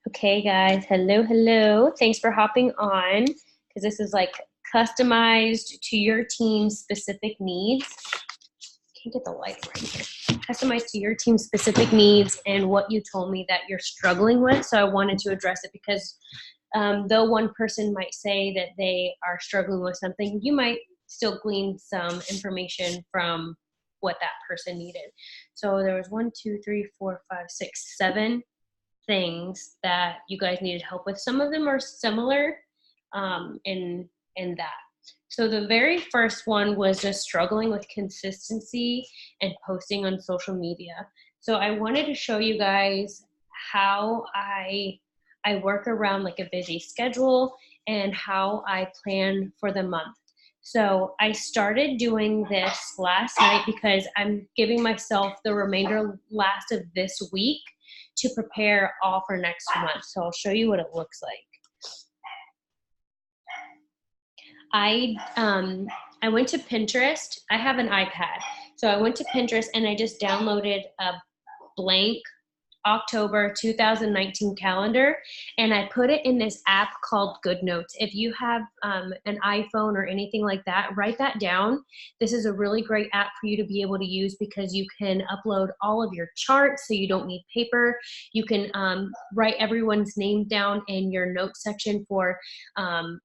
Okay, guys. Hello, hello. Thanks for hopping on because this is like customized to your team's specific needs. Can't get the light right here. Customized to your team's specific needs and what you told me that you're struggling with. So I wanted to address it because though one person might say that they are struggling with something, you might still glean some information from what that person needed. So there was 7 things that you guys needed help with. Some of them are similar in that. So the very first one was just struggling with consistency and posting on social media. So I wanted to show you guys how I work around like a busy schedule and how I plan for the month. So I started doing this last night because I'm giving myself the remainder last of this week to prepare all for next month. So I'll show you what it looks like. I went to Pinterest. I have an iPad. So I went to Pinterest and I just downloaded a blank October 2019 calendar, and I put it in this app called GoodNotes. If you have an iPhone or anything like that, write that down. This is a really great app for you to be able to use because you can upload all of your charts so you don't need paper. You can write everyone's name down in your notes section for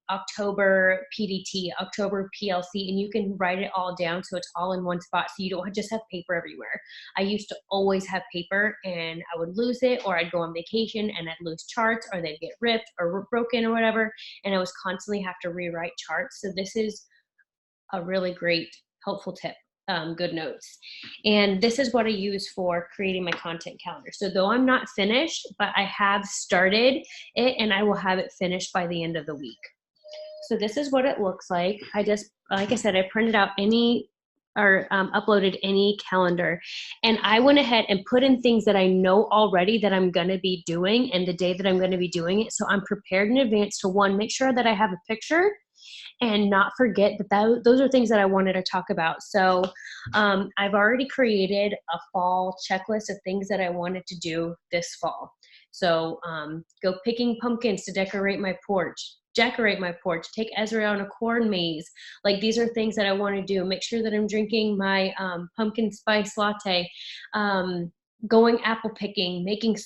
October PDT, October PLC, and you can write it all down so it's all in one spot so you don't just have paper everywhere. I used to always have paper and I would lose it, or I'd go on vacation and I'd lose charts, or they'd get ripped or broken or whatever, and I was constantly have to rewrite charts. So this is a really great helpful tip. GoodNotes. And this is what I use for creating my content calendar. So though I'm not finished, but I have started it and I will have it finished by the end of the week. So this is what it looks like. I just, like I said, I printed out any or uploaded any calendar, and I went ahead and put in things that I know already that I'm going to be doing and the day that I'm going to be doing it. So I'm prepared in advance to, one, make sure that I have a picture and not forget that those are things that I wanted to talk about. So I've already created a fall checklist of things that I wanted to do this fall. So go picking pumpkins to decorate my porch, take Ezra on a corn maze. Like, these are things that I want to do. Make sure that I'm drinking my pumpkin spice latte, going apple picking, making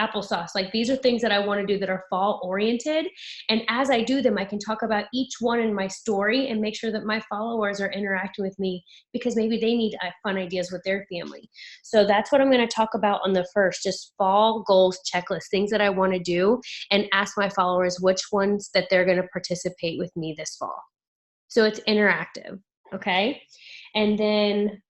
applesauce. Like, these are things that I want to do that are fall oriented. And as I do them, I can talk about each one in my story and make sure that my followers are interacting with me because maybe they need fun ideas with their family. So that's what I'm going to talk about on the first, just fall goals checklist, things that I want to do, and ask my followers which ones that they're going to participate with me this fall. So it's interactive. Okay. And then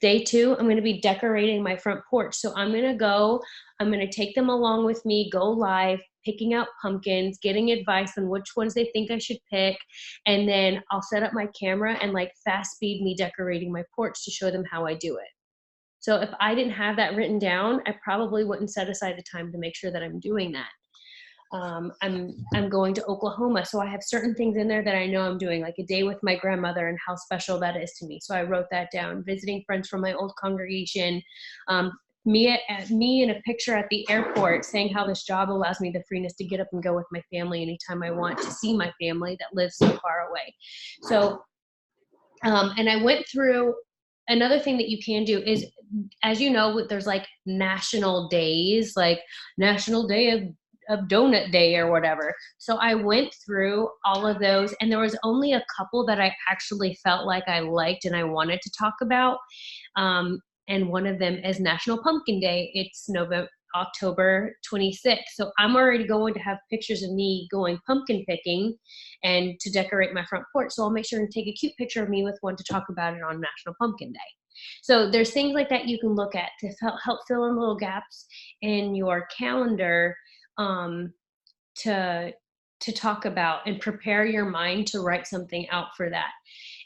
day 2, I'm going to be decorating my front porch. So I'm going to take them along with me, go live, picking out pumpkins, getting advice on which ones they think I should pick. And then I'll set up my camera and like fast speed me decorating my porch to show them how I do it. So if I didn't have that written down, I probably wouldn't set aside the time to make sure that I'm doing that. I'm going to Oklahoma, so I have certain things in there that I know I'm doing, like a day with my grandmother and how special that is to me. So I wrote that down. Visiting friends from my old congregation, me in a picture at the airport saying how this job allows me the freeness to get up and go with my family anytime I want to see my family that lives so far away. So, and I went through. Another thing that you can do is, as you know, there's like national days, like National Day of Donut Day or whatever. So I went through all of those, and there was only a couple that I actually felt like I liked and I wanted to talk about. And one of them is National Pumpkin Day. It's October 26th. So I'm already going to have pictures of me going pumpkin picking and to decorate my front porch. So I'll make sure and take a cute picture of me with one to talk about it on National Pumpkin Day. So there's things like that you can look at to help fill in little gaps in your calendar, to talk about, and prepare your mind to write something out for that.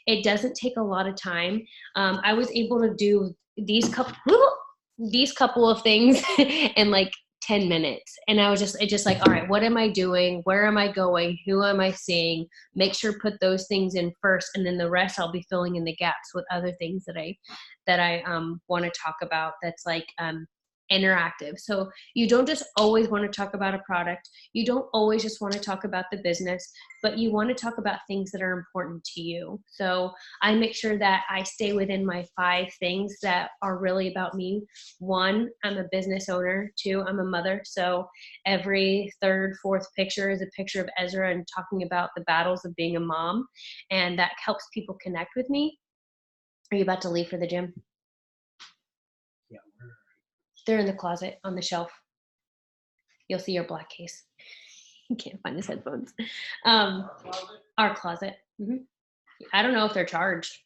It doesn't take a lot of time. I was able to do these couple of things in like 10 minutes. And it just like, all right, what am I doing? Where am I going? Who am I seeing? Make sure put those things in first, and then the rest I'll be filling in the gaps with other things that I want to talk about. That's like interactive. So you don't just always want to talk about a product. You don't always just want to talk about the business, but you want to talk about things that are important to you. So I make sure that I stay within my 5 things that are really about me. 1, I'm a business owner. 2, I'm a mother. So every 3rd, 4th picture is a picture of Ezra and talking about the battles of being a mom. And that helps people connect with me. Are you about to leave for the gym? Yeah, They're in the closet on the shelf. You'll see your black case. You can't find his headphones. Our closet. I don't know if they're charged.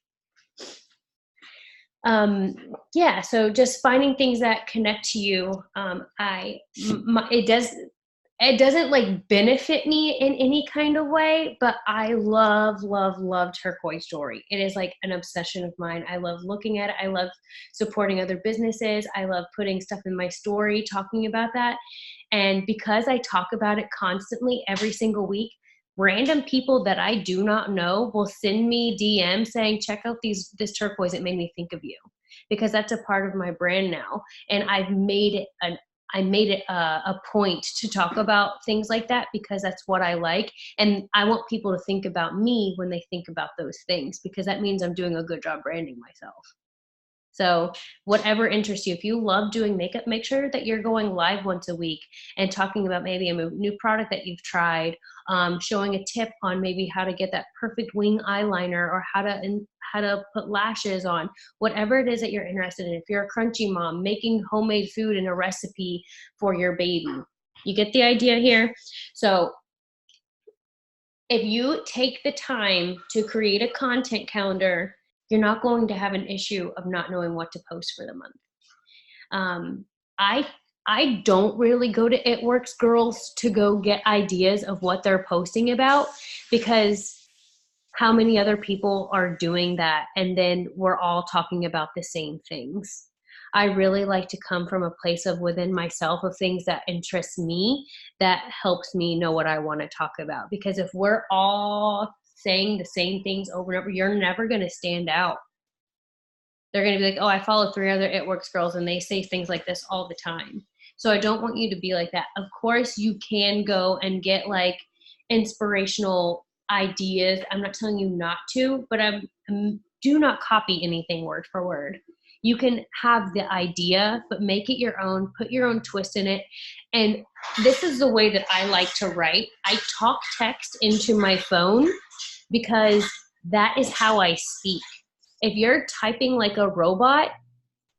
Yeah, so just finding things that connect to you. It doesn't like benefit me in any kind of way, but I love turquoise jewelry. It is like an obsession of mine. I love looking at it. I love supporting other businesses. I love putting stuff in my story, talking about that. And because I talk about it constantly every single week, random people that I do not know will send me DMs saying, check out this turquoise. It made me think of you, because that's a part of my brand now. And I've made it a point to talk about things like that, because that's what I like. And I want people to think about me when they think about those things, because that means I'm doing a good job branding myself. So whatever interests you, if you love doing makeup, make sure that you're going live once a week and talking about maybe a new product that you've tried, showing a tip on maybe how to get that perfect wing eyeliner, or how to put lashes on, whatever it is that you're interested in. If you're a crunchy mom, making homemade food and a recipe for your baby. You get the idea here? So if you take the time to create a content calendar, you're not going to have an issue of not knowing what to post for the month. I don't really go to It Works Girls to go get ideas of what they're posting about, because how many other people are doing that, and then we're all talking about the same things. I really like to come from a place of within myself of things that interest me, that helps me know what I want to talk about. Because if we're all saying the same things over and over, you're never going to stand out. They're going to be like, oh, I follow 3 other It Works girls and they say things like this all the time. So I don't want you to be like that. Of course, you can go and get like inspirational ideas. I'm not telling you not to, but do not copy anything word for word. You can have the idea, but make it your own, put your own twist in it. And this is the way that I like to write. I talk text into my phone because that is how I speak. If you're typing like a robot,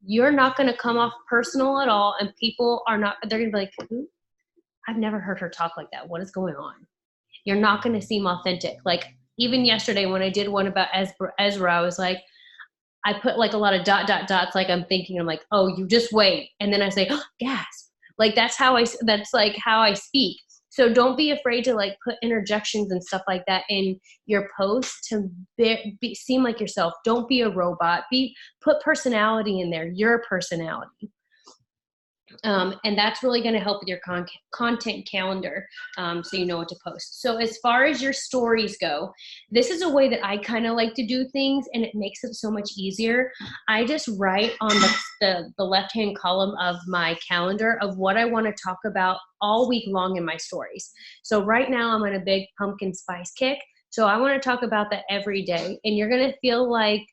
you're not going to come off personal at all. And people are not, they're going to be like, who? I've never heard her talk like that. What is going on? You're not going to seem authentic. Like even yesterday when I did one about Ezra, I was like, I put like a lot of dots. Like I'm thinking, I'm like, oh, you just wait. And then I say, oh, gasp. Like that's like how I speak. So don't be afraid to like put interjections and stuff like that in your post to seem like yourself. Don't be a robot. Put personality in there, your personality. And that's really going to help with your content calendar, so you know what to post. So as far as your stories go, this is a way that I kind of like to do things, and it makes it so much easier. I just write on the left-hand column of my calendar of what I want to talk about all week long in my stories. So right now I'm on a big pumpkin spice kick. So I want to talk about that every day. And you're going to feel like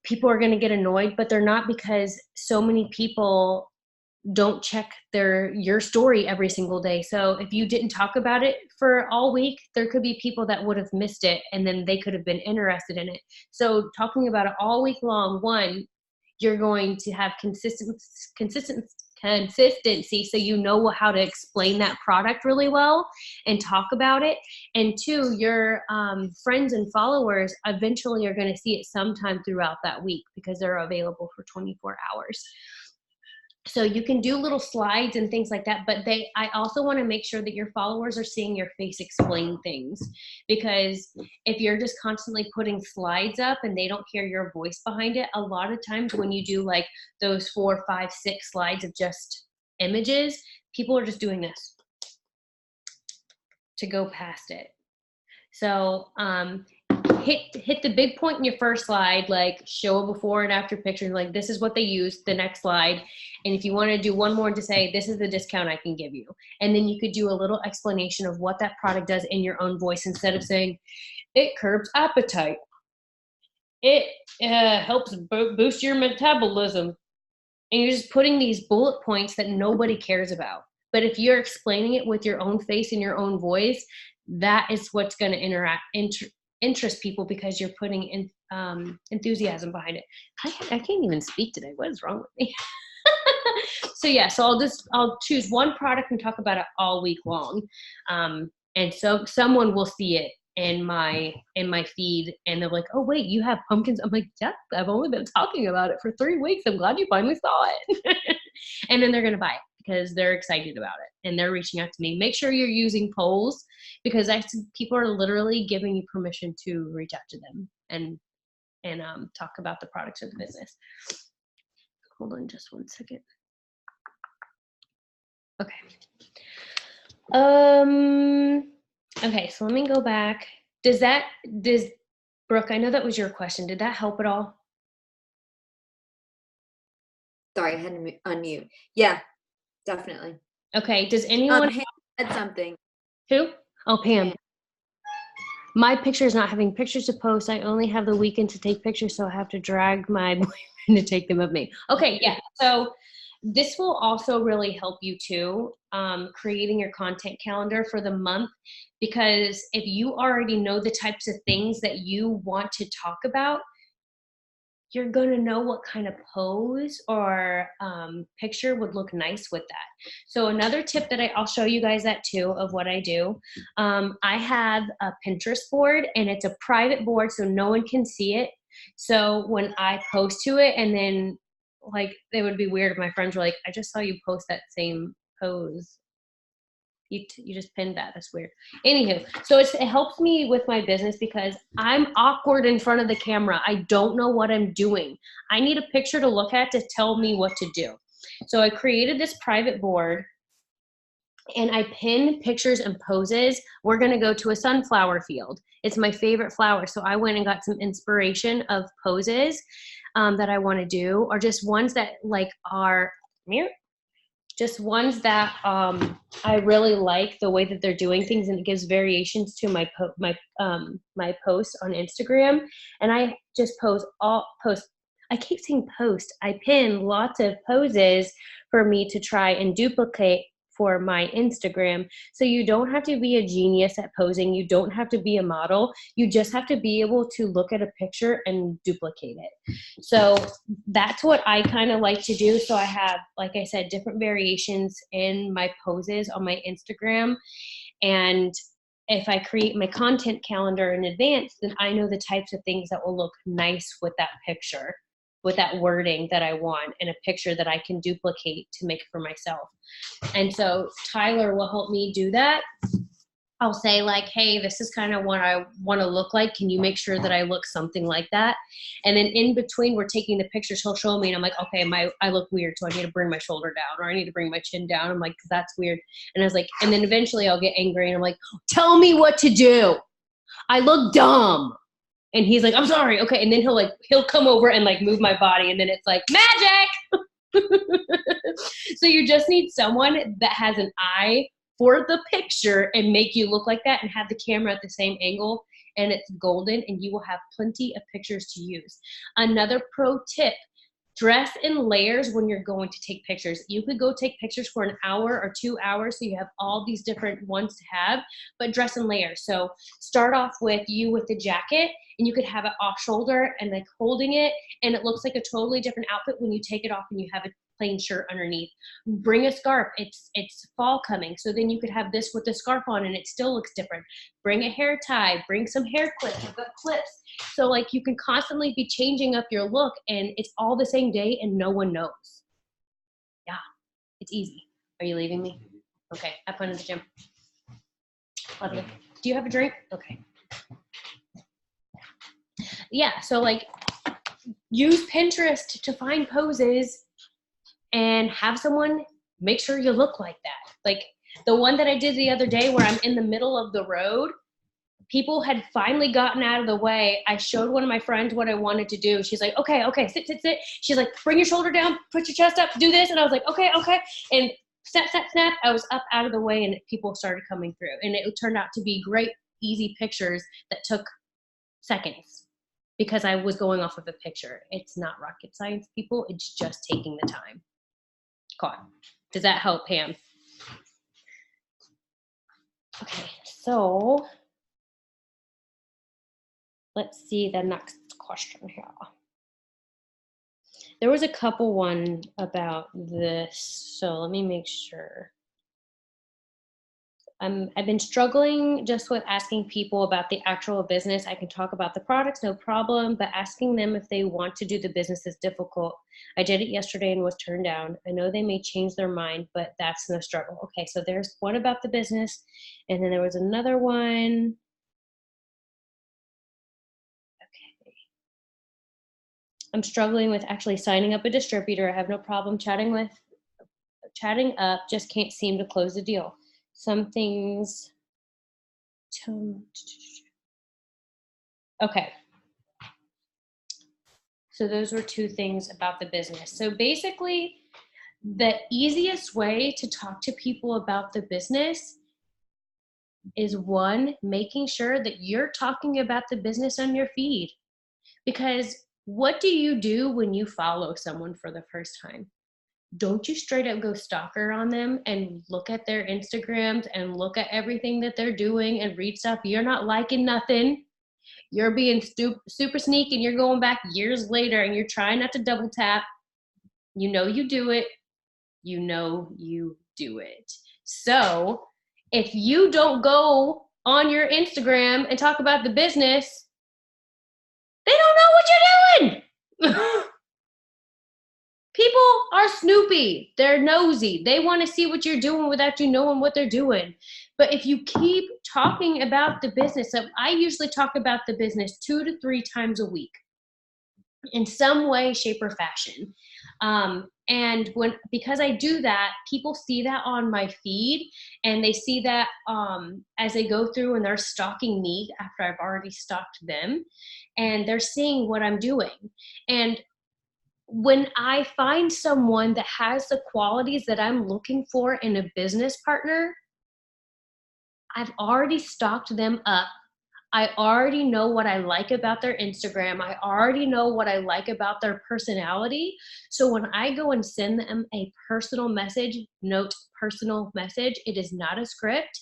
people are going to get annoyed, but they're not, because so many people don't check your story every single day. So if you didn't talk about it for all week, there could be people that would have missed it, and then they could have been interested in it. So talking about it all week long, 1, you're going to have consistency, so you know how to explain that product really well and talk about it. And 2, your friends and followers eventually are going to see it sometime throughout that week, because they're available for 24 hours. So you can do little slides and things like that, but I also want to make sure that your followers are seeing your face explain things, because if you're just constantly putting slides up and they don't hear your voice behind it, a lot of times when you do like those 4, 5, 6 slides of just images, people are just doing this to go past it. So hit the big point in your first slide, like show a before and after picture, like this is what they use, the next slide. And if you want to do one more to say, this is the discount I can give you. And then you could do a little explanation of what that product does in your own voice instead of saying, it curbs appetite. It helps boost your metabolism. And you're just putting these bullet points that nobody cares about. But if you're explaining it with your own face and your own voice, that is what's going to interest people because you're putting in enthusiasm behind it. I can't even speak today. What is wrong with me? So yeah, so I'll choose one product and talk about it all week long. And so someone will see it in my feed and they're like, oh wait, you have pumpkins. I'm like, yeah, I've only been talking about it for 3 weeks. I'm glad you finally saw it. And then they're going to buy it because they're excited about it and they're reaching out to me. Make sure you're using polls because people are literally giving you permission to reach out to them and talk about the products or the business. Hold on just one second. Okay. Okay, so let me go back. Brooke, I know that was your question. Did that help at all? Sorry, I had to unmute. Yeah, definitely. Okay, does anyone said something? Who? Oh, Pam. My picture is not having pictures to post. I only have the weekend to take pictures, so I have to drag my boyfriend to take them of me. Okay, yeah. So this will also really help you too, creating your content calendar for the month, because if you already know the types of things that you want to talk about, you're going to know what kind of pose or picture would look nice with that. So another tip that I'll show you guys that too of what I do. I have a Pinterest board and it's a private board so no one can see it. So when I post to it and then like, it would be weird if my friends were like, I just saw you post that same pose. You just pinned that. That's weird. Anywho, so it helps me with my business because I'm awkward in front of the camera. I don't know what I'm doing. I need a picture to look at to tell me what to do. So I created this private board and I pin pictures and poses. We're going to go to a sunflower field. It's my favorite flower. So I went and got some inspiration of poses that I want to do, or just ones that like are just ones that I really like the way that they're doing things, and it gives variations to my posts on Instagram. And I just post. I keep saying post. I pin lots of poses for me to try and duplicate for my Instagram. So you don't have to be a genius at posing. You don't have to be a model. You just have to be able to look at a picture and duplicate it. So that's what I kind of like to do. So I have, like I said, different variations in my poses on my Instagram. And if I create my content calendar in advance, then I know the types of things that will look nice with that picture, with that wording that I want, and a picture that I can duplicate to make for myself. And so Tyler will help me do that. I'll say like, hey, this is kind of what I want to look like. Can you make sure that I look something like that? And then in between we're taking the pictures, he'll show me and I'm like, okay, I look weird. So I need to bring my shoulder down, or I need to bring my chin down. I'm like, 'cause that's weird. And I was like, and then eventually I'll get angry and I'm like, tell me what to do. I look dumb. And he's like, I'm sorry. Okay. And then he'll come over and like move my body. And then it's like magic. So you just need someone that has an eye for the picture and make you look like that and have the camera at the same angle, and it's golden, and you will have plenty of pictures to use. Another pro tip, dress in layers when you're going to take pictures. You could go take pictures for an hour or 2 hours, so you have all these different ones to have, but dress in layers. So start off with you with the jacket, and you could have it off shoulder and like holding it, and it looks like a totally different outfit when you take it off and you have a plain shirt underneath. Bring a scarf. It's fall coming, so then you could have this with the scarf on and it still looks different. Bring a hair tie, bring some hair clips. I've got clips. So like you can constantly be changing up your look, and it's all the same day and no one knows. Yeah, it's easy. Are you leaving me? Okay, have fun at the gym. Love you. Do you have a drink? Okay. Yeah, so like use Pinterest to find poses and have someone make sure you look like that. Like the one that I did the other day where I'm in the middle of the road, people had finally gotten out of the way. I showed one of my friends what I wanted to do. She's like, okay, sit. She's like, bring your shoulder down, put your chest up, do this. And I was like, okay. And snap. I was up out of the way and people started coming through. And it turned out to be great, easy pictures that took seconds because I was going off of a picture. It's not rocket science, people. It's just taking the time. Caught. Does that help, Pam? Okay, so let's see the next question here. There was a couple one about this, so let me make sure. I've been struggling just with asking people about the actual business. I can talk about the products, no problem, but asking them if they want to do the business is difficult. I did it yesterday and was turned down. I know they may change their mind, but that's no struggle. Okay, so there's one about the business, and then there was another one. Okay. I'm struggling with actually signing up a distributor. I have no problem chatting up, just can't seem to close the deal. Some things. Okay. So those were two things about the business. So basically, the easiest way to talk to people about the business is one, making sure that you're talking about the business on your feed. Because what do you do when you follow someone for the first time? Don't you straight up go stalker on them and look at their Instagrams and look at everything that they're doing and read stuff? You're not liking nothing. You're being super sneaky and you're going back years later and you're trying not to double tap. You know you do it. You know you do it. So if you don't go on your Instagram and talk about the business, they don't know what you're doing. People are snoopy. They're nosy. They want to see what you're doing without you knowing what they're doing. But if you keep talking about the business, so I usually talk about the business 2 to 3 times a week in some way, shape, or fashion. And because I do that, people see that on my feed and they see that as they go through and they're stalking me after I've already stalked them, and they're seeing what I'm doing. And when I find someone that has the qualities that I'm looking for in a business partner, I've already stalked them up. I already know what I like about their Instagram. I already know what I like about their personality. So when I go and send them a personal message, note personal message, it is not a script.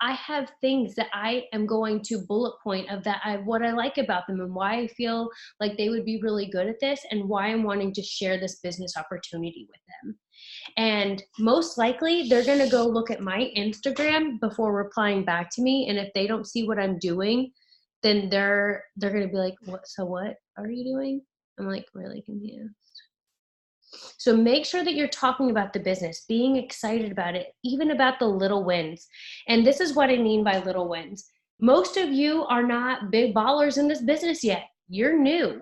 I have things that I am going to bullet point of what I like about them and why I feel like they would be really good at this and why I'm wanting to share this business opportunity with them. And most likely they're going to go look at my Instagram before replying back to me. And if they don't see what I'm doing, then they're going to be like, what are you doing? I'm like, really confused. So make sure that you're talking about the business, being excited about it, even about the little wins. And this is what I mean by little wins. Most of you are not big ballers in this business yet. You're new.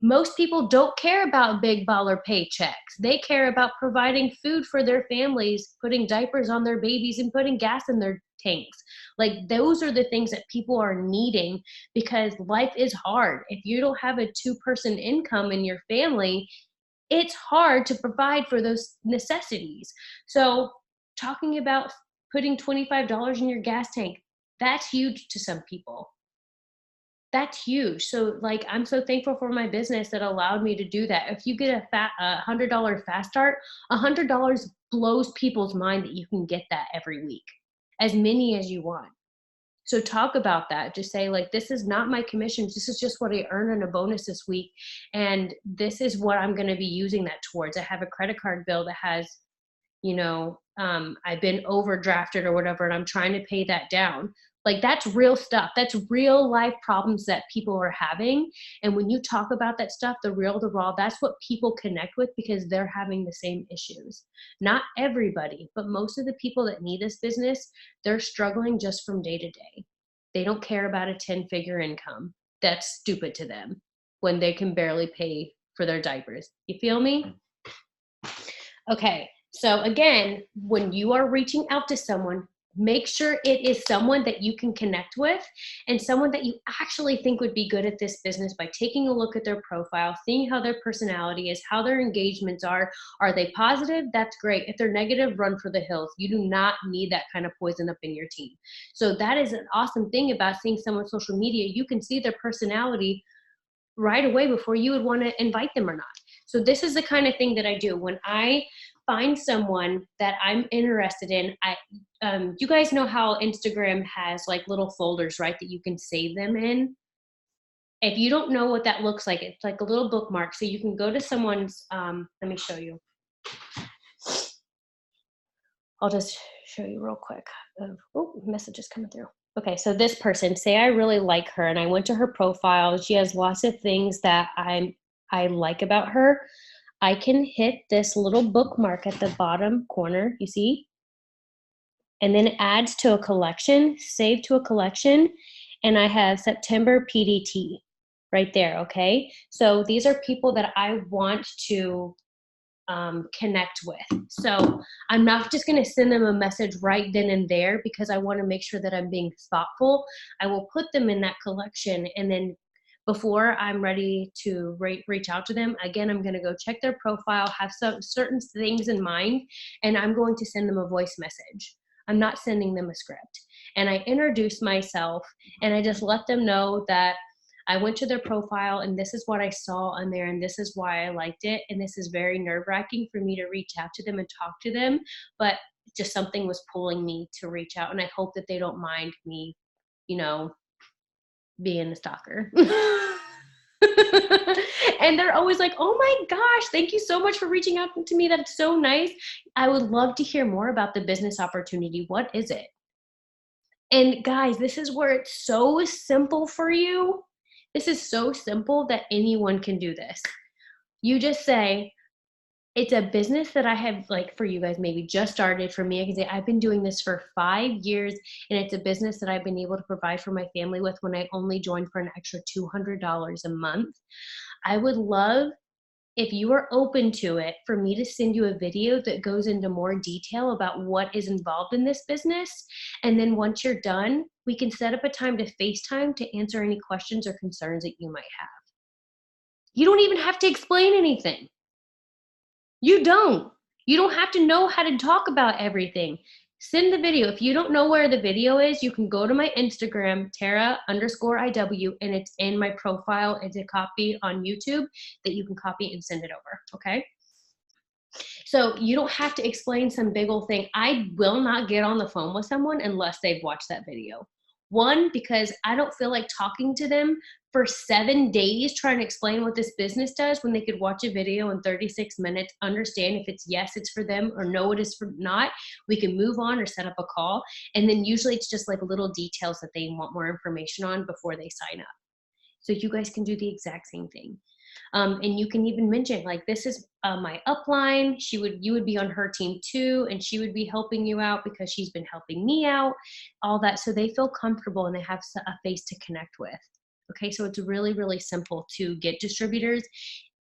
Most people don't care about big baller paychecks. They care about providing food for their families, putting diapers on their babies, and putting gas in their tanks. Like those are the things that people are needing because life is hard. If you don't have a 2-person income in your family, it's hard to provide for those necessities. So talking about putting $25 in your gas tank, that's huge to some people. That's huge. So like, I'm so thankful for my business that allowed me to do that. If you get a $100 fast start, $100 blows people's mind that you can get that every week, as many as you want. So talk about that. Just say like, this is not my commissions. This is just what I earned in a bonus this week. And this is what I'm going to be using that towards. I have a credit card bill that has, I've been overdrafted or whatever, and I'm trying to pay that down. Like that's real stuff. That's real life problems that people are having. And when you talk about that stuff, the real, the raw, that's what people connect with because they're having the same issues. Not everybody, but most of the people that need this business, they're struggling just from day to day. They don't care about a 10-figure income. That's stupid to them when they can barely pay for their diapers. You feel me? Okay. So again, when you are reaching out to someone, make sure it is someone that you can connect with and someone that you actually think would be good at this business by taking a look at their profile, seeing how their personality is, how their engagements are. Are they positive? That's great. If they're negative, run for the hills. You do not need that kind of poison up in your team. So that is an awesome thing about seeing someone on social media. You can see their personality right away before you would want to invite them or not. So this is the kind of thing that I do when I find someone that I'm interested in. You guys know how Instagram has like little folders, right, that you can save them in? If you don't know what that looks like, it's like a little bookmark. So you can go to someone's, let me show you. I'll just show you real quick. Oh, message is coming through. Okay, so this person, say I really like her and I went to her profile. She has lots of things that I like about her. I can hit this little bookmark at the bottom corner, you see? And then it adds to a collection, save to a collection, and I have September PDT right there, okay? So these are people that I want to connect with. So I'm not just going to send them a message right then and there because I want to make sure that I'm being thoughtful. I will put them in that collection, and then before I'm ready to reach out to them, again, I'm going to go check their profile, have some certain things in mind, and I'm going to send them a voice message. I'm not sending them a script. And I introduce myself, and I just let them know that I went to their profile and this is what I saw on there and this is why I liked it. And this is very nerve-wracking for me to reach out to them and talk to them, but just something was pulling me to reach out. And I hope that they don't mind me, being a stalker. And they're always like, oh my gosh, thank you so much for reaching out to me. That's so nice. I would love to hear more about the business opportunity. What is it? And guys, this is where it's so simple for you. This is so simple that anyone can do this. You just say, it's a business that I have, like for you guys, maybe just started. For me, I can say I've been doing this for 5 years, and it's a business that I've been able to provide for my family with when I only joined for an extra $200 a month. I would love, if you are open to it, for me to send you a video that goes into more detail about what is involved in this business. And then once you're done, we can set up a time to FaceTime to answer any questions or concerns that you might have. You don't even have to explain anything. You don't have to know how to talk about everything. Send the video. If you don't know where the video is, you can go to my Instagram, Tara_IW, and it's in my profile. It's a copy on YouTube that you can copy and send it over, okay? So you don't have to explain some big old thing. I will not get on the phone with someone unless they've watched that video. One, because I don't feel like talking to them for 7 days trying to explain what this business does when they could watch a video in 36 minutes, understand if it's yes, it's for them, or no, it is for not. We can move on or set up a call. And then usually it's just like little details that they want more information on before they sign up. So you guys can do the exact same thing. And you can even mention, like, this is my upline. You would be on her team too, and she would be helping you out because she's been helping me out, all that. So they feel comfortable and they have a face to connect with. Okay, so it's really, really simple to get distributors.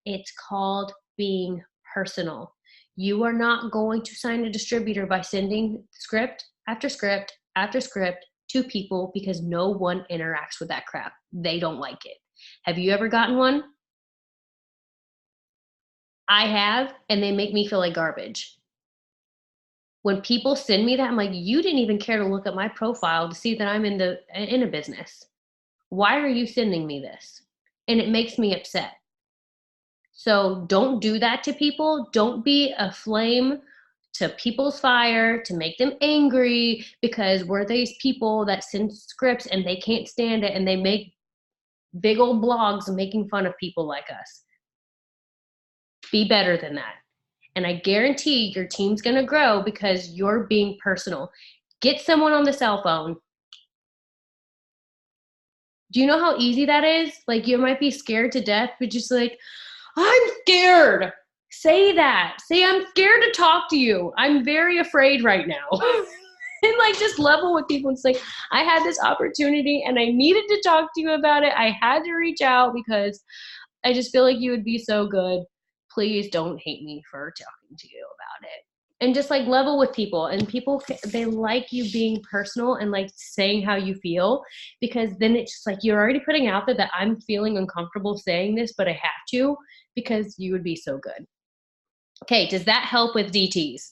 It's called being personal. You are not going to sign a distributor by sending script after script after script to people because no one interacts with that crap. They don't like it. Have you ever gotten one? I have, and they make me feel like garbage. When people send me that, I'm like, you didn't even care to look at my profile to see that I'm in a business. Why are you sending me this? And it makes me upset. So don't do that to people. Don't be a flame to people's fire to make them angry because we're these people that send scripts and they can't stand it and they make big old blogs making fun of people like us. Be better than that. And I guarantee your team's going to grow because you're being personal. Get someone on the cell phone. Do you know how easy that is? Like, you might be scared to death, but just like, I'm scared. Say that. Say, I'm scared to talk to you. I'm very afraid right now. And like, just level with people. It's like, I had this opportunity and I needed to talk to you about it. I had to reach out because I just feel like you would be so good. Please don't hate me for talking to you about it. and just like level with people, and people, they like you being personal and like saying how you feel, because then it's just like you're already putting out there that I'm feeling uncomfortable saying this, but I have to because you would be so good. Okay, does that help with DTs?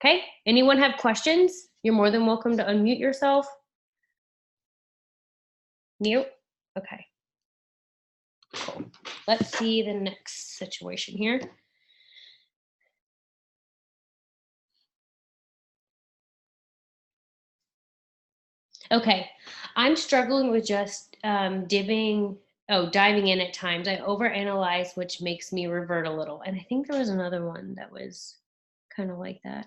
Okay, anyone have questions? You're more than welcome to unmute yourself. Mute. Okay. Cool. Let's see the next situation here. Okay, I'm struggling with just diving diving in at times. I overanalyze, which makes me revert a little. And I think there was another one that was kind of like that.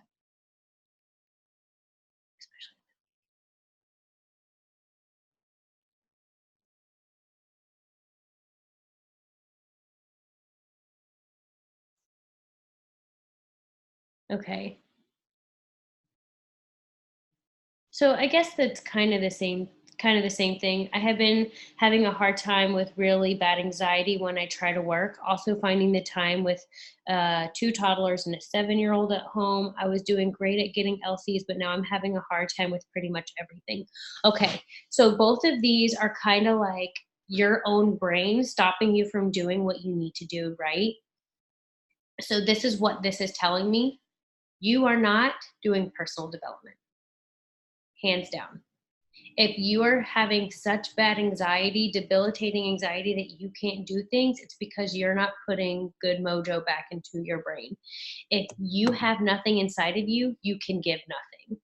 Okay. So I guess that's kind of the same thing. I have been having a hard time with really bad anxiety when I try to work. Also finding the time with 2 toddlers and a 7-year-old at home. I was doing great at getting LCs, but now I'm having a hard time with pretty much everything. Okay, so both of these are kind of like your own brain stopping you from doing what you need to do, right? So this is what this is telling me. You are not doing personal development, hands down. If you are having such bad anxiety, debilitating anxiety that you can't do things, it's because you're not putting good mojo back into your brain. If you have nothing inside of you, you can give nothing.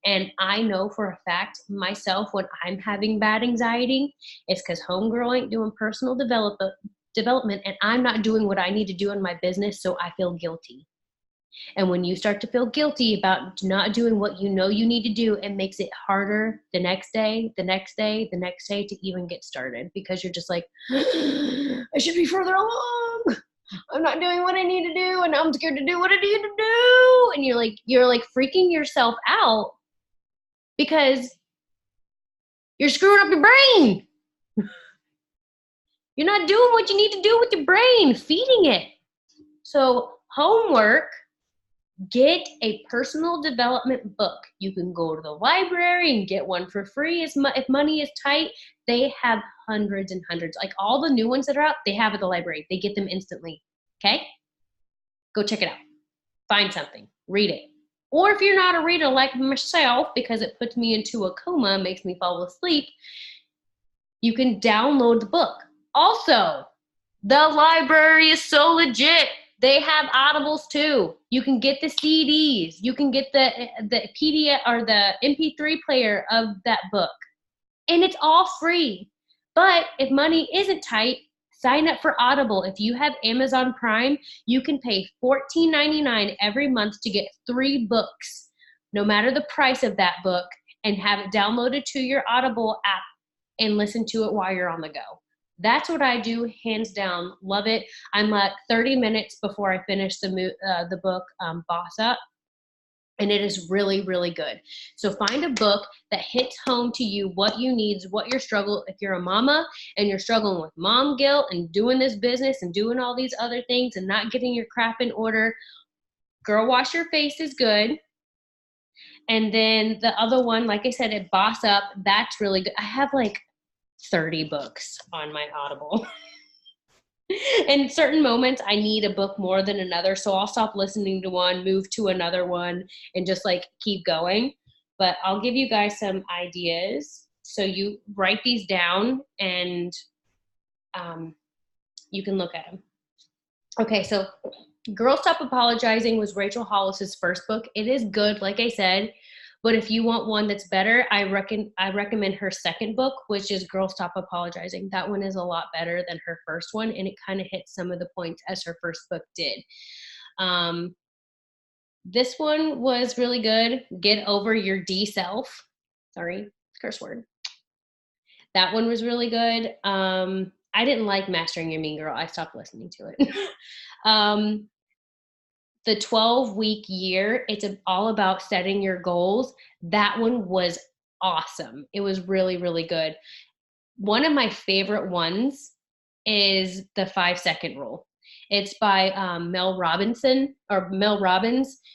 And I know for a fact myself, when I'm having bad anxiety, it's because homegirl ain't doing personal development and I'm not doing what I need to do in my business, so I feel guilty. And when you start to feel guilty about not doing what you know you need to do, it makes it harder the next day, the next day, the next day to even get started, because you're just like, I should be further along. I'm not doing what I need to do, and I'm scared to do what I need to do. And you're like freaking yourself out because you're screwing up your brain. You're not doing what you need to do with your brain, feeding it. So homework, get a personal development book. You can go to the library and get one for free if money is tight. They have hundreds and hundreds. Like all the new ones that are out, they have at the library. They get them instantly. Okay? Go check it out. Find something. Read it. Or if you're not a reader like myself, because it puts me into a coma, makes me fall asleep, you can download the book. Also, the library is so legit. They have audibles too. You can get the CDs. You can get the PDF or the MP3 player of that book. And it's all free. But if money isn't tight, sign up for Audible. If you have Amazon Prime, you can pay $14.99 every month to get 3 books, no matter the price of that book, and have it downloaded to your Audible app and listen to it while you're on the go. That's what I do, hands down. Love it. I'm like 30 minutes before I finish the book, Boss Up, and it is really, really good. So find a book that hits home to you, what you need, what your struggle. If you're a mama and you're struggling with mom guilt and doing this business and doing all these other things and not getting your crap in order, Girl Wash Your Face is good. And then the other one, like I said, at Boss Up, that's really good. I have like 30 books on my Audible. In certain moments, I need a book more than another, so I'll stop listening to one, move to another one, and just like keep going. But I'll give you guys some ideas. So you write these down and you can look at them. Okay, so Girl Stop Apologizing was Rachel Hollis's first book. It is good, like I said. But if you want one that's better, I recommend her second book, which is Girl Stop Apologizing. That one is a lot better than her first one, and it kind of hits some of the points as her first book did. This one was really good. Get Over Your D Self. Sorry, curse word. That one was really good. I didn't like Mastering Your Mean Girl. I stopped listening to it. The 12-week year, it's all about setting your goals. That one was awesome. It was really, really good. One of my favorite ones is the 5-second rule. It's by Mel Robbins.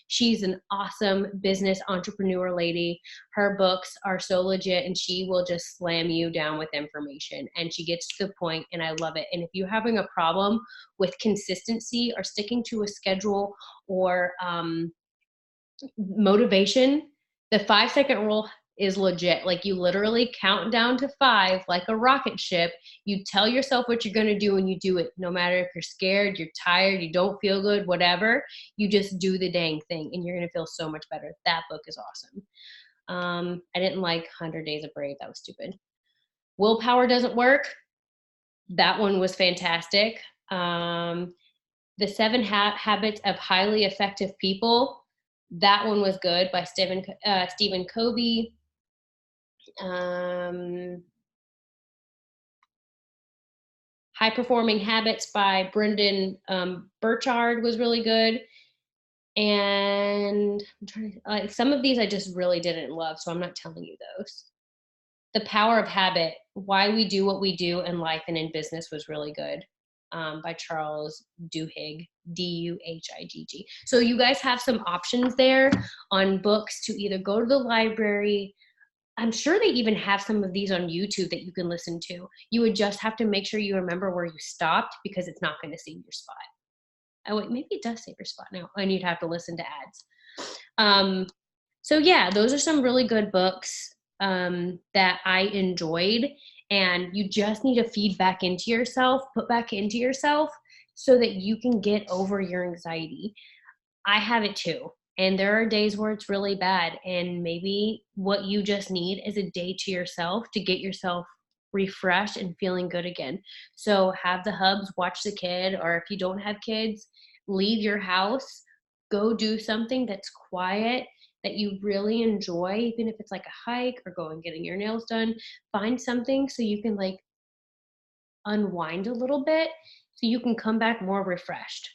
She's an awesome business entrepreneur lady. Her books are so legit, and she will just slam you down with information, and she gets to the point, and I love it. And if you're having a problem with consistency or sticking to a schedule or motivation, the 5-second rule is legit. Like, you literally count down to 5 like a rocket ship. You tell yourself what you're going to do and you do it. No matter if you're scared, you're tired, you don't feel good, whatever, you just do the dang thing and you're going to feel so much better. That book is awesome. I didn't like 100 Days of Brave. That was stupid. Willpower Doesn't Work. That one was fantastic. The 7 Habits of Highly Effective People. That one was good, by Stephen Covey. High Performing Habits by Brendan Burchard was really good. And I'm trying to, some of these I just really didn't love, so I'm not telling you those. The Power of Habit, Why We Do What We Do in Life and in Business was really good, by Charles Duhigg, Duhigg. So you guys have some options there on books to either go to the library. I'm sure they even have some of these on YouTube that you can listen to. You would just have to make sure you remember where you stopped, because it's not going to save your spot. Oh wait, maybe it does save your spot now, and you'd have to listen to ads. So yeah, those are some really good books that I enjoyed, and you just need to feed back into yourself, put back into yourself, so that you can get over your anxiety. I have it too. And there are days where it's really bad, and maybe what you just need is a day to yourself to get yourself refreshed and feeling good again. So have the hubs, watch the kid, or if you don't have kids, leave your house, go do something that's quiet, that you really enjoy, even if it's like a hike or going getting your nails done. Find something so you can like unwind a little bit, so you can come back more refreshed.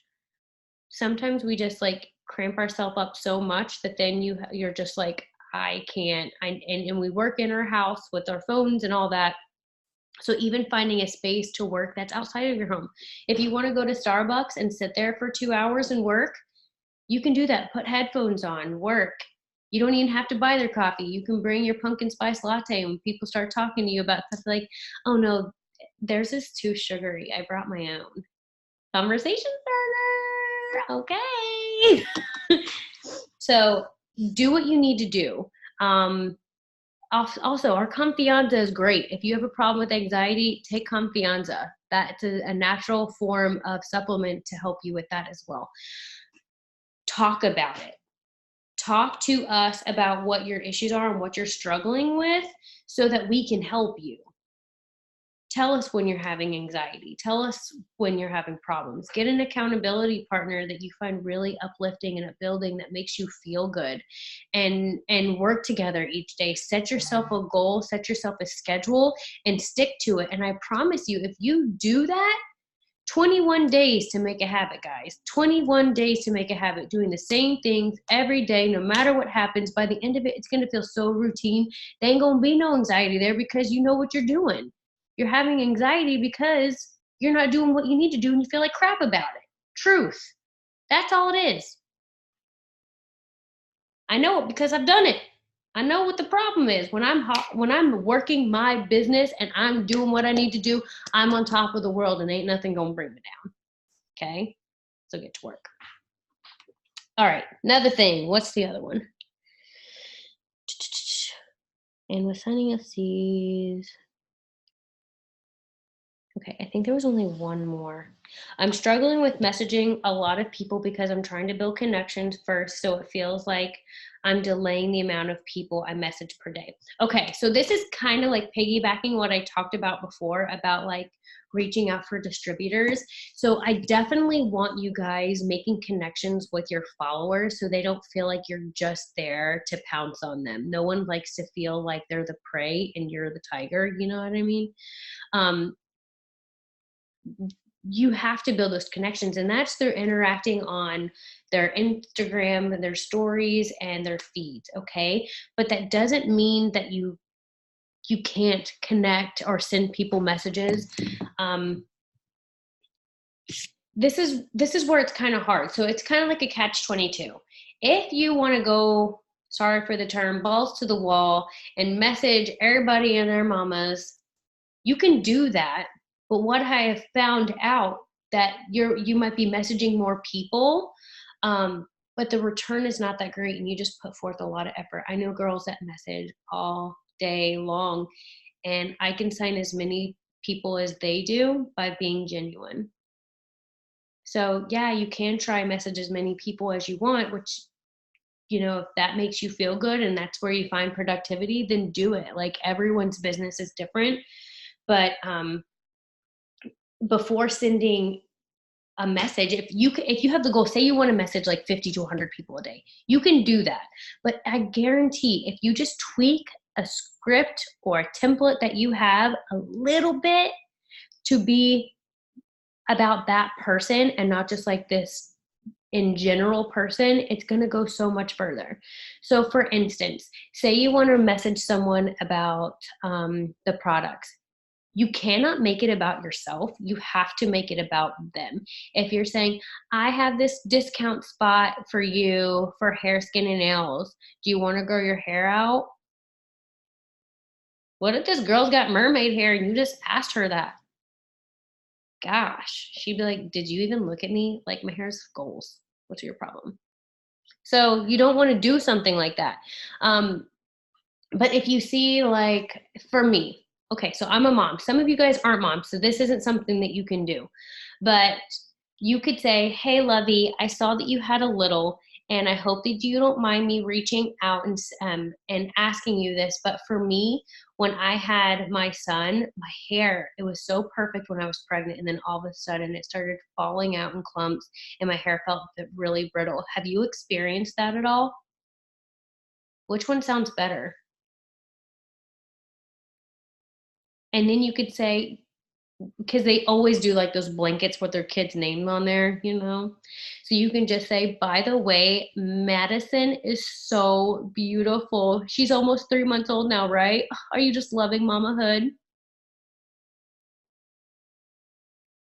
Sometimes we just like cramp ourselves up so much that then you're just like, I can't. And we work in our house with our phones and all that. So even finding a space to work that's outside of your home. If you want to go to Starbucks and sit there for 2 hours and work, you can do that. Put headphones on, work. You don't even have to buy their coffee. You can bring your pumpkin spice latte, and when people start talking to you about stuff like, oh no, theirs is too sugary, I brought my own. Conversation starter. Okay. So do what you need to do. Also, our Confianza is great. If you have a problem with anxiety, take Confianza. That's a natural form of supplement to help you with that as well. Talk about it. Talk to us about what your issues are and what you're struggling with, so that we can help you. Tell us when you're having anxiety. Tell us when you're having problems. Get an accountability partner that you find really uplifting and upbuilding, that makes you feel good, and work together each day. Set yourself a goal, set yourself a schedule, and stick to it. And I promise you, if you do that, 21 days to make a habit, guys. 21 days to make a habit, doing the same things every day, no matter what happens. By the end of it, it's going to feel so routine. There ain't going to be no anxiety there, because you know what you're doing. You're having anxiety because you're not doing what you need to do and you feel like crap about it. Truth. That's all it is. I know it because I've done it. I know what the problem is. When I'm working my business and I'm doing what I need to do, I'm on top of the world, and ain't nothing gonna bring me down. Okay? So get to work. All right, another thing. What's the other one? And with sending us these. Okay, I think there was only one more. I'm struggling with messaging a lot of people because I'm trying to build connections first, so it feels like I'm delaying the amount of people I message per day. Okay, so this is kind of like piggybacking what I talked about before about like reaching out for distributors. So I definitely want you guys making connections with your followers so they don't feel like you're just there to pounce on them. No one likes to feel like they're the prey and you're the tiger, you know what I mean? You have to build those connections, and that's through interacting on their Instagram and their stories and their feeds. Okay. But that doesn't mean that you can't connect or send people messages. this is where it's kind of hard. So it's kind of like a catch-22. If you want to go, sorry for the term, balls to the wall and message everybody and their mamas, you can do that. But what I have found out that you might be messaging more people, but the return is not that great, and you just put forth a lot of effort. I know girls that message all day long, and I can sign as many people as they do by being genuine. So yeah, you can try message as many people as you want, which, if that makes you feel good and that's where you find productivity, then do it. Like, everyone's business is different. But before sending a message, if you have the goal, say you want to message like 50 to 100 people a day, you can do that. But I guarantee if you just tweak a script or a template that you have a little bit to be about that person and not just like this in general person, it's going to go so much further. So for instance, say you want to message someone about the products. You cannot make it about yourself. You have to make it about them. If you're saying, I have this discount spot for you for hair, skin, and nails. Do you want to grow your hair out? What if this girl's got mermaid hair and you just asked her that? Gosh, she'd be like, did you even look at me? Like, my hair's goals. What's your problem? So you don't want to do something like that. But if you see, like, for me, okay, so I'm a mom. Some of you guys aren't moms, so this isn't something that you can do. But you could say, hey, Lovey, I saw that you had a little, and I hope that you don't mind me reaching out and asking you this. But for me, when I had my son, my hair, it was so perfect when I was pregnant. And then all of a sudden it started falling out in clumps and my hair felt really brittle. Have you experienced that at all? Which one sounds better? And then you could say, because they always do like those blankets with their kid's name on there, So you can just say, by the way, Madison is so beautiful. She's almost 3 months old now, right? Are you just loving mamahood?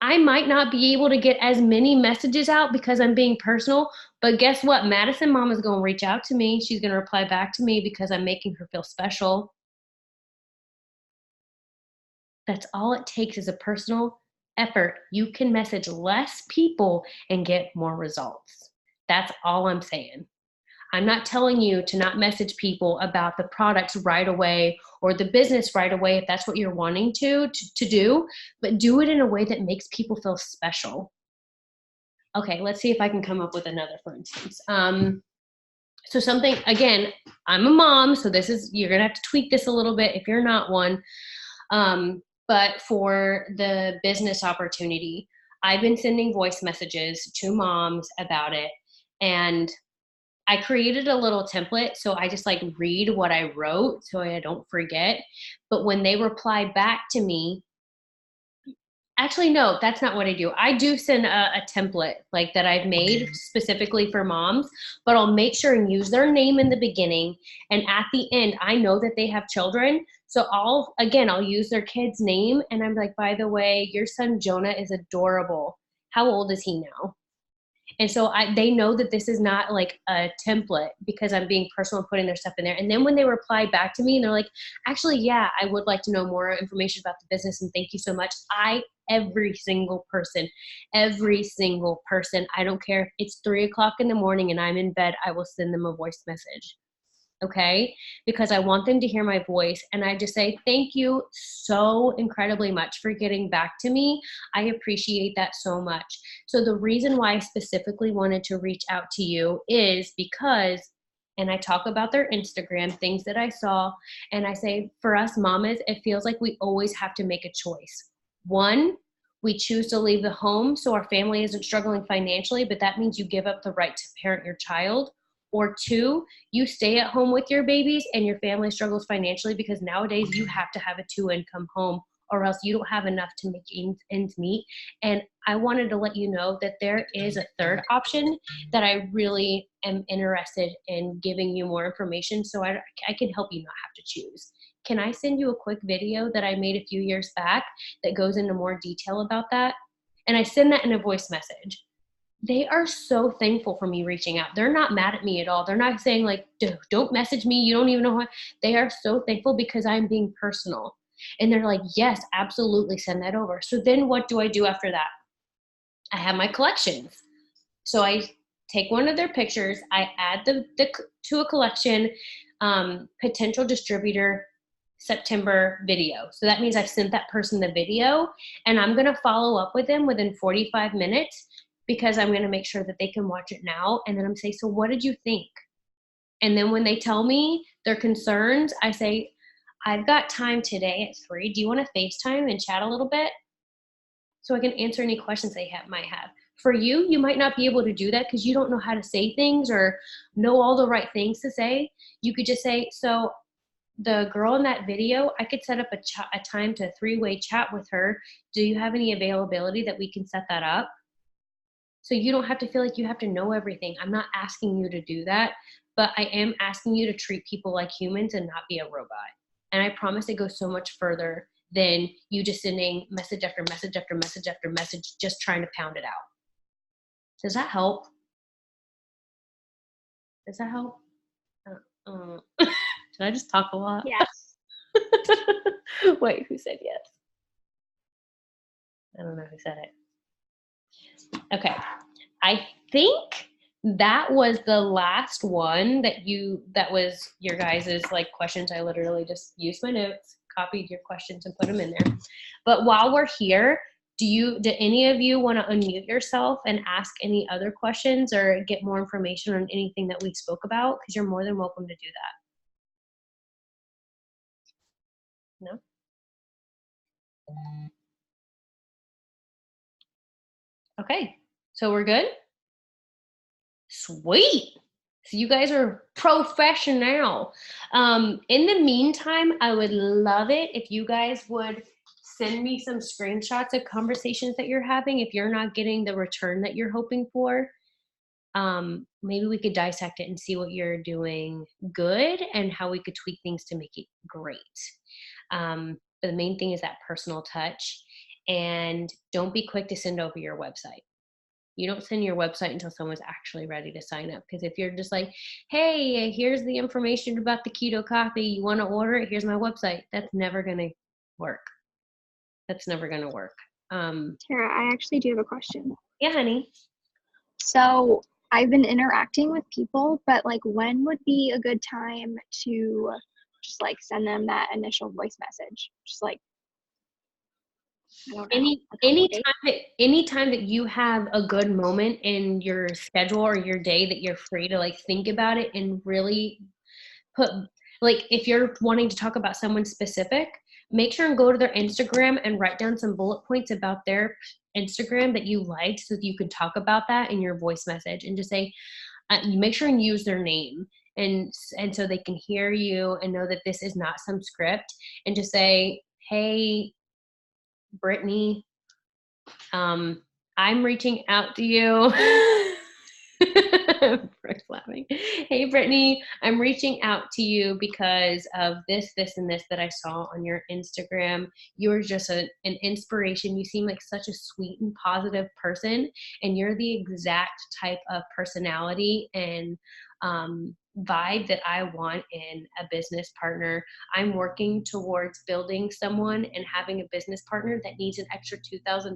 I might not be able to get as many messages out because I'm being personal, but guess what? Madison mama's going to reach out to me. She's going to reply back to me because I'm making her feel special. That's all it takes is a personal effort. You can message less people and get more results. That's all I'm saying. I'm not telling you to not message people about the products right away or the business right away if that's what you're wanting to do, but do it in a way that makes people feel special. Okay, let's see if I can come up with another, for instance. So something, again, I'm a mom, so you're gonna have to tweak this a little bit if you're not one. But for the business opportunity, I've been sending voice messages to moms about it. And I created a little template. So I just like read what I wrote so I don't forget. But when they reply back to me, actually, no, that's not what I do. I do send a template like that I've made specifically for moms, but I'll make sure and use their name in the beginning. And at the end, I know that they have children. So I'll use their kid's name. And I'm like, by the way, your son Jonah is adorable. How old is he now? And so they know that this is not like a template because I'm being personal and putting their stuff in there. And then when they reply back to me and they're like, actually, yeah, I would like to know more information about the business and thank you so much. Every single person, I don't care if it's 3:00 in the morning and I'm in bed, I will send them a voice message. Okay? Because I want them to hear my voice. And I just say, thank you so incredibly much for getting back to me. I appreciate that so much. So the reason why I specifically wanted to reach out to you is because, and I talk about their Instagram, things that I saw, and I say, for us mamas, it feels like we always have to make a choice. One, we choose to leave the home so our family isn't struggling financially, but that means you give up the right to parent your child. Or two, you stay at home with your babies and your family struggles financially because nowadays you have to have a 2-income home or else you don't have enough to make ends meet. And I wanted to let you know that there is a third option that I really am interested in giving you more information so I can help you not have to choose. Can I send you a quick video that I made a few years back that goes into more detail about that? And I send that in a voice message. They are so thankful for me reaching out. They're not mad at me at all. They're not saying like, don't message me. You don't even know what. They are so thankful because I'm being personal. And they're like, yes, absolutely, send that over. So then what do I do after that? I have my collections. So I take one of their pictures, I add the to a collection, potential distributor September video. So that means I've sent that person the video, and I'm going to follow up with them within 45 minutes because I'm going to make sure that they can watch it now. And then I'm saying, so what did you think? And then when they tell me their concerns, I say, I've got time today at 3. Do you want to FaceTime and chat a little bit? So I can answer any questions they might have. For you, you might not be able to do that because you don't know how to say things or know all the right things to say. You could just say, so the girl in that video, I could set up a time to 3-way chat with her. Do you have any availability that we can set that up? So you don't have to feel like you have to know everything. I'm not asking you to do that, but I am asking you to treat people like humans and not be a robot. And I promise it goes so much further than you just sending message after message after message after message, just trying to pound it out. Does that help? Does that help? Did I just talk a lot? Yes. Wait, who said yes? I don't know who said it. Okay. I think that was the last one that was your guys's like questions. I literally just used my notes, copied your questions and put them in there. But while we're here, do any of you want to unmute yourself and ask any other questions or get more information on anything that we spoke about? Because you're more than welcome to do that. No? Okay, so we're good? Sweet. So you guys are professional. In the meantime, I would love it if you guys would send me some screenshots of conversations that you're having if you're not getting the return that you're hoping for. Maybe we could dissect it and see what you're doing good and how we could tweak things to make it great. But the main thing is that personal touch, and don't be quick to send over your website. You don't send your website until someone's actually ready to sign up. Because if you're just like, hey, here's the information about the keto coffee, you want to order it, here's my website, that's never going to work. That's never going to work. Tara, I actually do have a question. Yeah, honey. So I've been interacting with people, but like when would be a good time to just like send them that initial voice message? Just like, I don't know. Anytime that you have a good moment in your schedule or your day that you're free to like think about it and really put, like if you're wanting to talk about someone specific, make sure and go to their Instagram and write down some bullet points about their Instagram that you liked so that you can talk about that in your voice message and just say, make sure and use their name and so they can hear you and know that this is not some script, and just say, hey, Brittany, I'm reaching out to you. Brooke's laughing. Hey, Brittany, I'm reaching out to you because of this, this, and this that I saw on your Instagram. You're just an inspiration. You seem like such a sweet and positive person, and you're the exact type of personality and vibe that I want in a business partner. I'm working towards building someone and having a business partner that needs an extra $2,000 a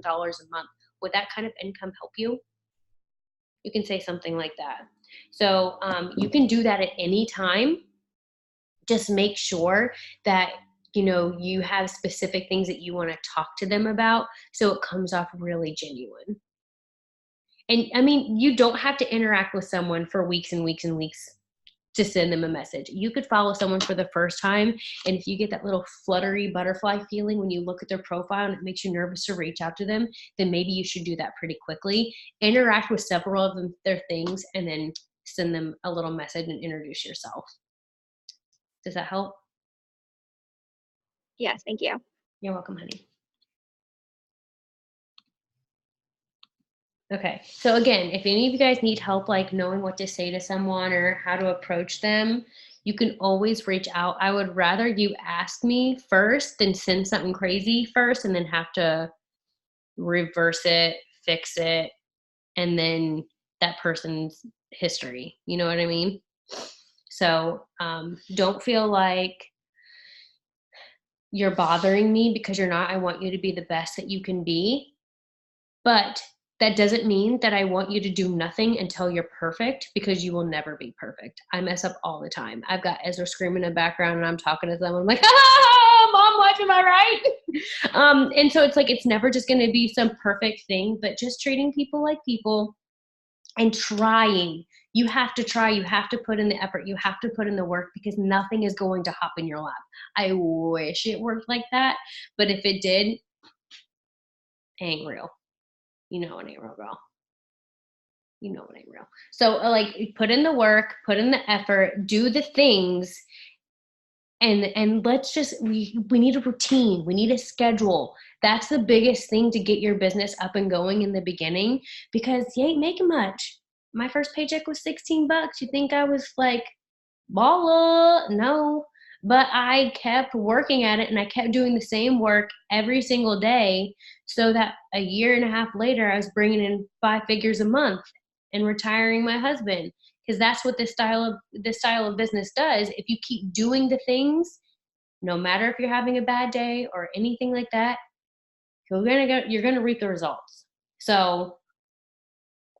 month. Would that kind of income help you? You can say something like that. So you can do that at any time. Just make sure that you have specific things that you want to talk to them about so it comes off really genuine. And I mean, you don't have to interact with someone for weeks and weeks and weeks to send them a message. You could follow someone for the first time, and if you get that little fluttery butterfly feeling when you look at their profile and it makes you nervous to reach out to them, then maybe you should do that pretty quickly. Interact with several of them, their things, and then send them a little message and introduce yourself. Does that help? Yes, thank you. You're welcome, honey. Okay, so again, if any of you guys need help like knowing what to say to someone or how to approach them, you can always reach out. I would rather you ask me first than send something crazy first and then have to reverse it, fix it, and then that person's history. You know what I mean? So don't feel like you're bothering me because you're not. I want you to be the best that you can be. But that doesn't mean that I want you to do nothing until you're perfect, because you will never be perfect. I mess up all the time. I've got Ezra screaming in the background and I'm talking to them. I'm like, ah, Mom, watch, am I right? And so it's like, it's never just going to be some perfect thing, but just treating people like people and trying. You have to try. You have to put in the effort. You have to put in the work, because nothing is going to hop in your lap. I wish it worked like that, but if it did, it ain't real. You know it ain't real, girl. You know it ain't real. So like, put in the work, put in the effort, do the things, and let's just, we need a routine. We need a schedule. That's the biggest thing to get your business up and going in the beginning, because you ain't making much. My first paycheck was $16. You think I was like baller? No. But I kept working at it, and I kept doing the same work every single day, so that a year and a half later, I was bringing in 5 figures a month and retiring my husband. Because that's what this style of business does. If you keep doing the things, no matter if you're having a bad day or anything like that, you're gonna reap the results. So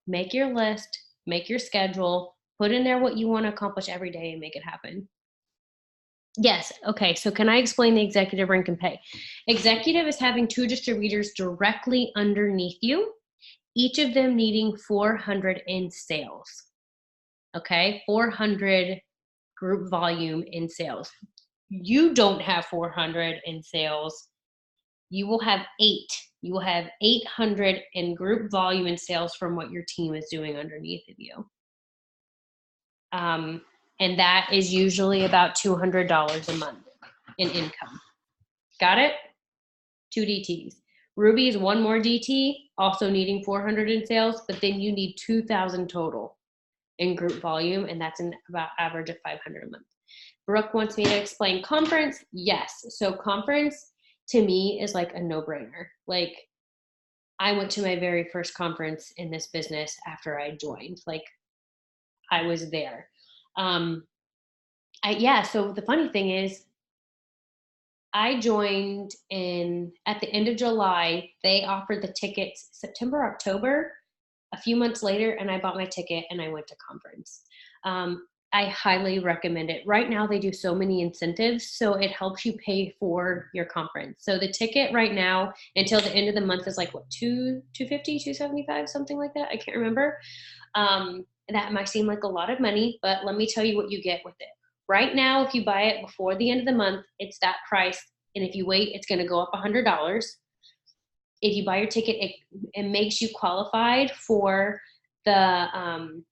make your list, make your schedule, put in there what you want to accomplish every day, and make it happen. Yes. Okay. So can I explain the executive rank and pay? Executive is having 2 distributors directly underneath you, each of them needing 400 in sales. Okay. 400 group volume in sales. You don't have 400 in sales. You will have 8. You will have 800 in group volume in sales from what your team is doing underneath of you. And that is usually about $200 a month in income. Got it? 2 DTs. Ruby is 1 more DT, also needing 400 in sales, but then you need 2,000 total in group volume, and that's an about average of 500 a month. Brooke wants me to explain conference. Yes. So conference to me is like a no-brainer. Like, I went to my very first conference in this business after I joined. Like, I was there. So the funny thing is, I joined at the end of July. They offered the tickets September, October, a few months later, and I bought my ticket and I went to conference. I highly recommend it. Right now they do so many incentives, so it helps you pay for your conference. So the ticket right now until the end of the month is like what, $250, $275, something like that. I can't remember. That might seem like a lot of money, but let me tell you what you get with it. Right now, if you buy it before the end of the month, it's that price. And if you wait, it's going to go up $100. If you buy your ticket, it makes you qualified for the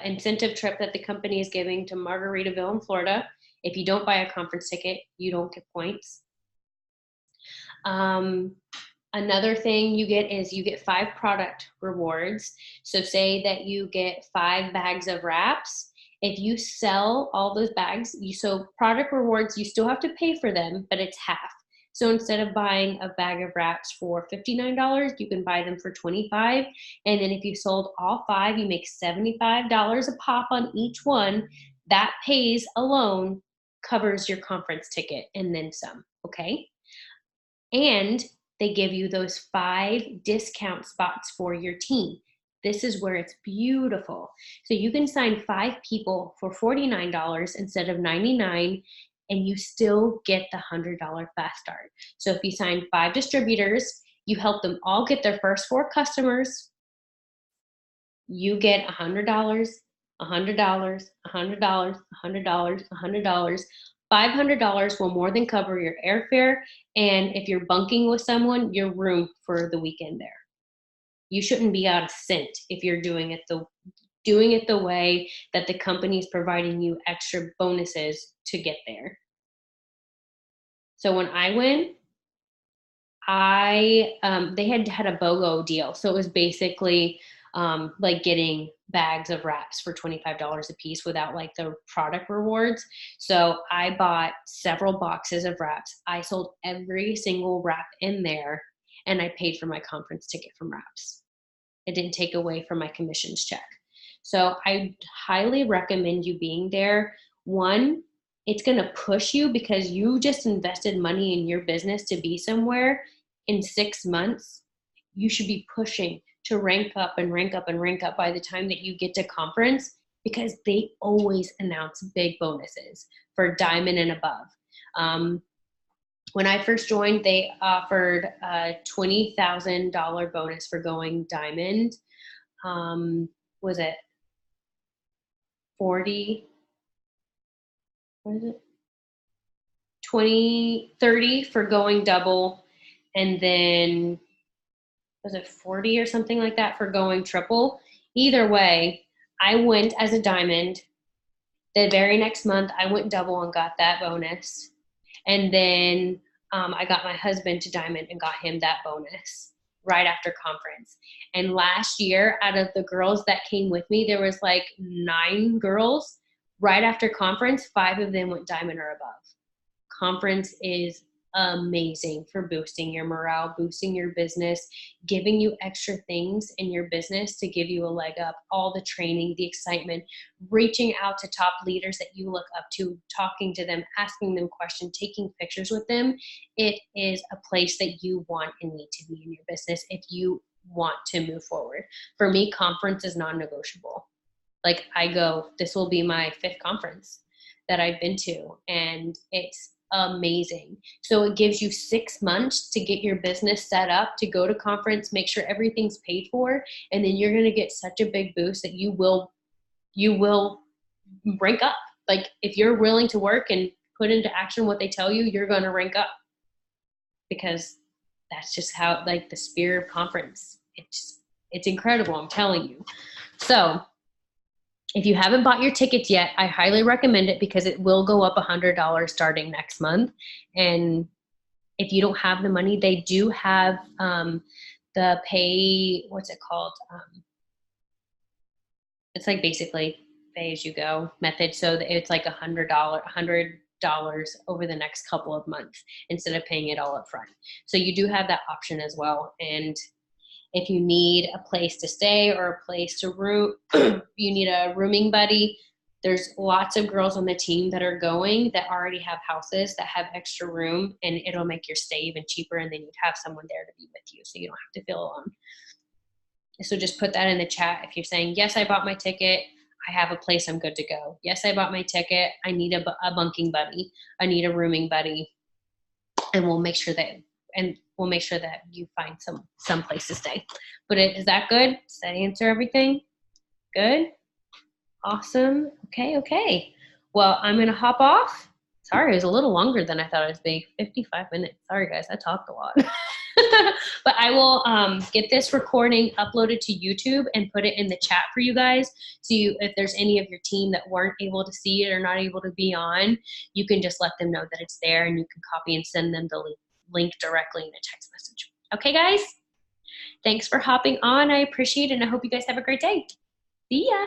incentive trip that the company is giving to Margaritaville in Florida. If you don't buy a conference ticket, you don't get points. Another thing you get is you get 5 product rewards. So say that you get 5 bags of wraps. If you sell all those bags, so product rewards, you still have to pay for them, but it's half. So instead of buying a bag of wraps for $59, you can buy them for $25. And then if you sold all 5, you make $75 a pop on each one. That pays alone covers your conference ticket and then some, okay? And they give you those 5 discount spots for your team. This is where it's beautiful. So you can sign 5 people for $49 instead of $99, and you still get the $100 fast start. So if you sign 5 distributors, you help them all get their first 4 customers, you get $100, $100, $100, $100, $100. $500 will more than cover your airfare, and if you're bunking with someone, your room for the weekend there. You shouldn't be out a cent if you're doing it the way that the company is providing you extra bonuses to get there. So when I went, they had a BOGO deal. So it was basically like getting bags of wraps for $25 a piece without like the product rewards. So I bought several boxes of wraps. I sold every single wrap in there, and I paid for my conference ticket from Wraps. It didn't take away from my commissions check. So I highly recommend you being there. One, it's going to push you because you just invested money in your business to be somewhere. In 6 months, you should be pushing to rank up and rank up and rank up by the time that you get to conference, because they always announce big bonuses for diamond and above. When I first joined, they offered a $20,000 bonus for going diamond. Was it 40? What is it? 20, 30 for going double. And then was it 40 or something like that for going triple? Either way, I went as a diamond. The very next month, I went double and got that bonus. And then I got my husband to diamond and got him that bonus right after conference. And last year, out of the girls that came with me, there was like 9 girls. Right after conference, 5 of them went diamond or above. Conference is amazing for boosting your morale, boosting your business, giving you extra things in your business to give you a leg up, all the training, the excitement, reaching out to top leaders that you look up to, talking to them, asking them questions, taking pictures with them. It is a place that you want and need to be in your business if you want to move forward. For me, conference is non-negotiable. Like this will be my 5th conference that I've been to, and it's amazing. So it gives you 6 months to get your business set up, to go to conference, make sure everything's paid for, and then you're going to get such a big boost that you will rank up. Like if you're willing to work and put into action what they tell you, you're going to rank up, because that's just how, like, the spirit of conference. It's incredible. I'm telling you. So if you haven't bought your tickets yet, I highly recommend it, because it will go up $100 starting next month. And if you don't have the money, they do have the pay, what's it called? It's like basically pay as you go method. So it's like $100 over the next couple of months instead of paying it all up front. So you do have that option as well. And if you need a place to stay or a place to room, you need a rooming buddy. There's lots of girls on the team that are going that already have houses that have extra room, and it'll make your stay even cheaper. And then you'd have someone there to be with you, so you don't have to feel alone. So just put that in the chat. If you're saying, yes, I bought my ticket, I have a place, I'm good to go. Yes, I bought my ticket, I need a bunking buddy, I need a rooming buddy, and we'll make sure that you find some place to stay. But is that good? Does that answer everything? Good? Awesome. Okay. Well, I'm going to hop off. Sorry, it was a little longer than I thought it was being. 55 minutes. Sorry, guys, I talked a lot. But I will get this recording uploaded to YouTube and put it in the chat for you guys. So if there's any of your team that weren't able to see it or not able to be on, you can just let them know that it's there, and you can copy and send them the link directly in a text message. Okay, guys? Thanks for hopping on. I appreciate it, and I hope you guys have a great day. See ya.